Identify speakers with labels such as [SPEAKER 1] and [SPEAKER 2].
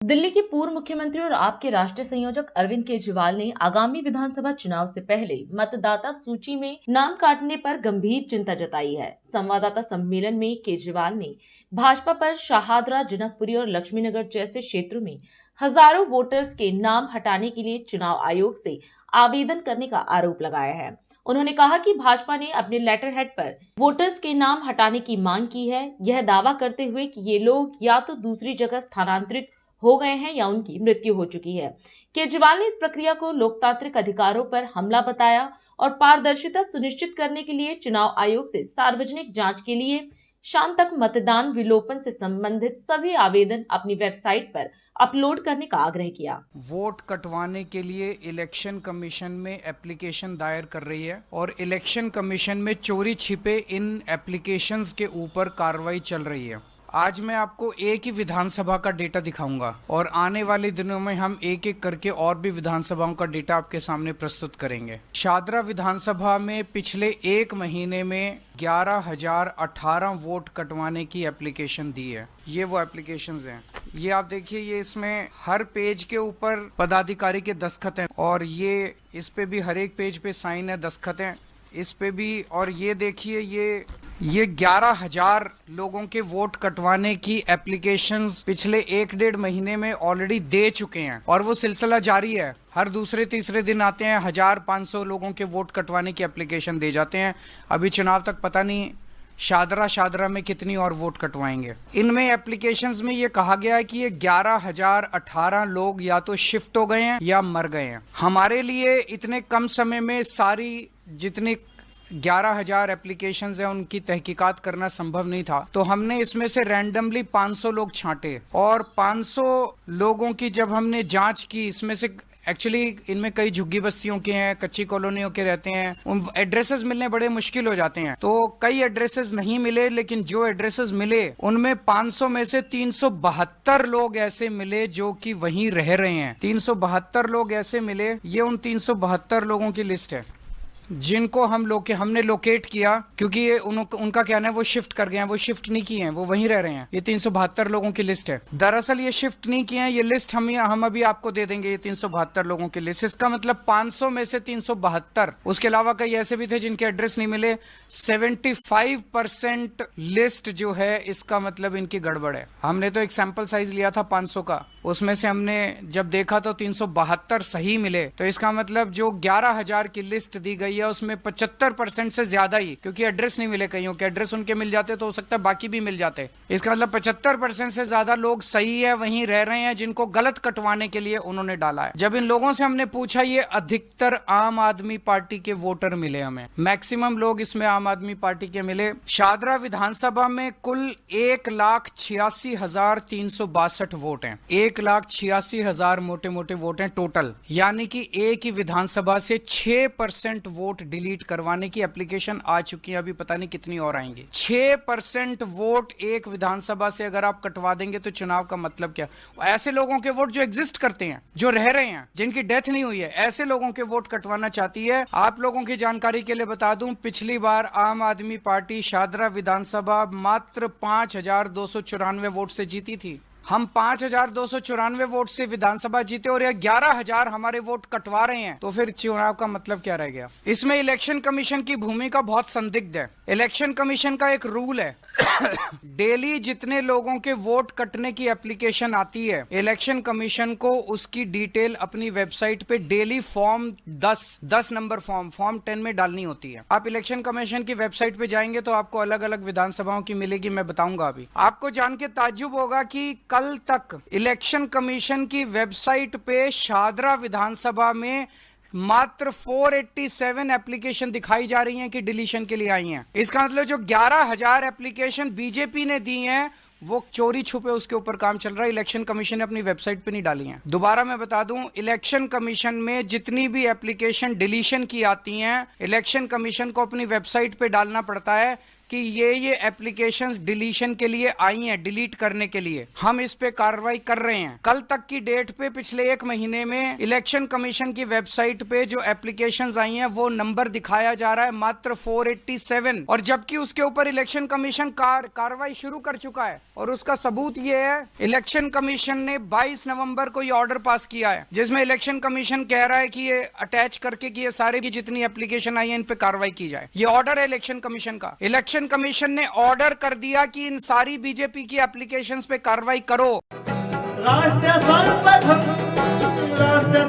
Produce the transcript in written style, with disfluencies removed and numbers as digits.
[SPEAKER 1] दिल्ली के पूर्व मुख्यमंत्री और आप के राष्ट्रीय संयोजक अरविंद केजरीवाल ने आगामी विधानसभा चुनाव से पहले मतदाता सूची में नाम काटने पर गंभीर चिंता जताई है। संवाददाता सम्मेलन में केजरीवाल ने भाजपा पर शाहदरा, जनकपुरी और लक्ष्मीनगर जैसे क्षेत्रों में हजारों वोटर्स के नाम हटाने के लिए चुनाव आयोग से आवेदन करने का आरोप लगाया है। उन्होंने कहा कि भाजपा ने अपने लेटर हेड पर वोटर्स के नाम हटाने की मांग की है, यह दावा करते हुए कि ये लोग या तो दूसरी जगह स्थानांतरित हो गए हैं या उनकी मृत्यु हो चुकी है। केजरीवाल ने इस प्रक्रिया को लोकतांत्रिक अधिकारों पर हमला बताया और पारदर्शिता सुनिश्चित करने के लिए चुनाव आयोग से सार्वजनिक जांच के लिए शाम तक मतदान विलोपन से संबंधित सभी आवेदन अपनी वेबसाइट पर अपलोड करने का आग्रह किया।
[SPEAKER 2] वोट कटवाने के लिए इलेक्शन कमीशन में एप्लीकेशन दायर कर रही है और इलेक्शन कमीशन में चोरी छिपे इन एप्लीकेशंस के ऊपर कार्रवाई चल रही है। आज मैं आपको एक ही विधानसभा का डेटा दिखाऊंगा और आने वाले दिनों में हम एक एक करके और भी विधानसभाओं का डेटा आपके सामने प्रस्तुत करेंगे। शाहदरा विधानसभा में पिछले एक महीने में 11,018 वोट कटवाने की एप्लीकेशन दी है। ये वो एप्लीकेशंस हैं। ये आप देखिए, ये इसमें हर पेज के ऊपर पदाधिकारी के दस्तखत हैं और ये इस पे भी हर एक पेज पे साइन है, दस्तखत हैं इस पे भी। और ये देखिए, ये 11,000 लोगों के वोट कटवाने की एप्लीकेशंस पिछले 1-1.5 महीने में ऑलरेडी दे चुके हैं और वो सिलसिला जारी है। हर दूसरे तीसरे दिन आते हैं 1,500 लोगों के वोट कटवाने की एप्लीकेशन दे जाते हैं। अभी चुनाव तक पता नहीं शाहदरा में कितनी और वोट कटवाएंगे। इनमें एप्लीकेशंस में ये कहा गया है कि ये 11,018 लोग या तो शिफ्ट हो गए हैं या मर गए हैं। हमारे लिए इतने कम समय में सारी जितनी 11,000 एप्लीकेशंस हैं उनकी तहकीकात करना संभव नहीं था, तो हमने इसमें से रैंडमली 500 लोग छांटे और 500 लोगों की जब हमने जांच की, इसमें से एक्चुअली इनमें कई झुग्गी बस्तियों के हैं, कच्ची कॉलोनियों के रहते हैं, उन एड्रेसेस मिलने बड़े मुश्किल हो जाते हैं। तो कई एड्रेसेस नहीं मिले, लेकिन जो एड्रेसेस मिले उनमें 500 में से 372 लोग ऐसे मिले जो कि वहीं रह रहे हैं। 372 लोग ऐसे मिले। ये उन 372 लोगों की लिस्ट है जिनको हमने लोकेट किया, क्योंकि ये उनका कहना है वो शिफ्ट कर गए हैं। वो शिफ्ट नहीं किए हैं, वो वहीं रह रहे हैं। ये 372 लोगों की लिस्ट है। दरअसल ये शिफ्ट नहीं किए हैं। ये लिस्ट हम अभी आपको दे देंगे, ये 372 लोगों की लिस्ट। इसका मतलब 500 में से 372, उसके अलावा कई ऐसे भी थे जिनके एड्रेस नहीं मिले। 75% लिस्ट जो है, इसका मतलब इनकी गड़बड़ है। हमने तो एक सैंपल साइज लिया था 500 का, उसमें से हमने जब देखा तो 372 सही मिले। तो इसका मतलब जो 11,000 की लिस्ट दी गई है उसमें 75% से ज्यादा ही, क्योंकि एड्रेस नहीं मिले, कईयों के एड्रेस उनके मिल जाते तो हो सकता है बाकी भी मिल जाते। इसका मतलब 75% से ज्यादा लोग सही है, वहीं रह रहे हैं, जिनको गलत कटवाने के लिए उन्होंने डाला है। जब इन लोगों से हमने पूछा, ये अधिकतर आम आदमी पार्टी के वोटर मिले हमें, मैक्सिमम लोग इसमें आम आदमी पार्टी के मिले। शाहदरा विधानसभा में कुल 1,86,362 वोट हैं। 1,86,000 मोटे मोटे वोट हैं टोटल, यानी कि एक ही विधानसभा से 6% वोट डिलीट करवाने की एप्लीकेशन आ चुकी है। अभी पता नहीं कितनी और आएंगी। 6% वोट एक विधानसभा से अगर आप कटवा देंगे तो चुनाव का मतलब क्या? ऐसे लोगों के वोट जो एग्जिस्ट करते हैं, जो रह रहे हैं, जिनकी डेथ नहीं हुई है, ऐसे लोगों के वोट कटवाना चाहती है। आप लोगों की जानकारी के लिए बता दूं, पिछली बार आम आदमी पार्टी शाहदरा विधानसभा मात्र 5,294 वोट से जीती थी। हम 5,294 वोट से विधानसभा जीते और 11,000 हमारे वोट कटवा रहे हैं, तो फिर चुनाव का मतलब क्या रह गया? इसमें इलेक्शन कमीशन की भूमिका बहुत संदिग्ध है। इलेक्शन कमीशन का एक रूल है, डेली जितने लोगों के वोट कटने की एप्लीकेशन आती है, इलेक्शन कमीशन को उसकी डिटेल अपनी वेबसाइट पे डेली फॉर्म 10 नंबर फॉर्म 10 में डालनी होती है। आप इलेक्शन कमीशन की वेबसाइट पे जाएंगे तो आपको अलग अलग विधानसभाओं की मिलेगी, मैं बताऊंगा अभी। आपको जान के ताज्जुब होगा कि कल तक इलेक्शन कमीशन की वेबसाइट पे शाहदरा विधानसभा में मात्र 487 एप्लीकेशन दिखाई जा रही हैं कि डिलीशन के लिए आई हैं। इसका मतलब जो 11,000 एप्लीकेशन बीजेपी ने दी हैं, वो चोरी छुपे उसके ऊपर काम चल रहा है। इलेक्शन कमीशन ने अपनी वेबसाइट पे नहीं डाली हैं। दोबारा मैं बता दूं, इलेक्शन कमीशन में जितनी भी एप्लीकेशन डिलीशन की आती हैं, इलेक्शन कमीशन को अपनी वेबसाइट पे डालना पड़ता है कि ये एप्लीकेशंस डिलीशन के लिए आई हैं, डिलीट करने के लिए। हम इस पे कार्रवाई कर रहे हैं। कल तक की डेट पे पिछले 1 महीने में इलेक्शन कमीशन की वेबसाइट पे जो एप्लीकेशंस आई हैं वो नंबर दिखाया जा रहा है मात्र 487, और जबकि उसके ऊपर इलेक्शन कमीशन कार्रवाई शुरू कर चुका है। और उसका सबूत ये है, इलेक्शन कमीशन ने 22 नवंबर को ये ऑर्डर पास किया है जिसमें इलेक्शन कमीशन कह रहा है कि ये अटैच करके कि ये सारे की जितनी एप्लीकेशन आई है इन पे कार्रवाई की जाए। ये ऑर्डर है इलेक्शन कमीशन का। इलेक्शन कमीशन ने ऑर्डर कर दिया कि इन सारी बीजेपी की एप्लीकेशंस पे कार्रवाई करो।
[SPEAKER 3] राष्ट्र सर्वप्रथम, राष्ट्र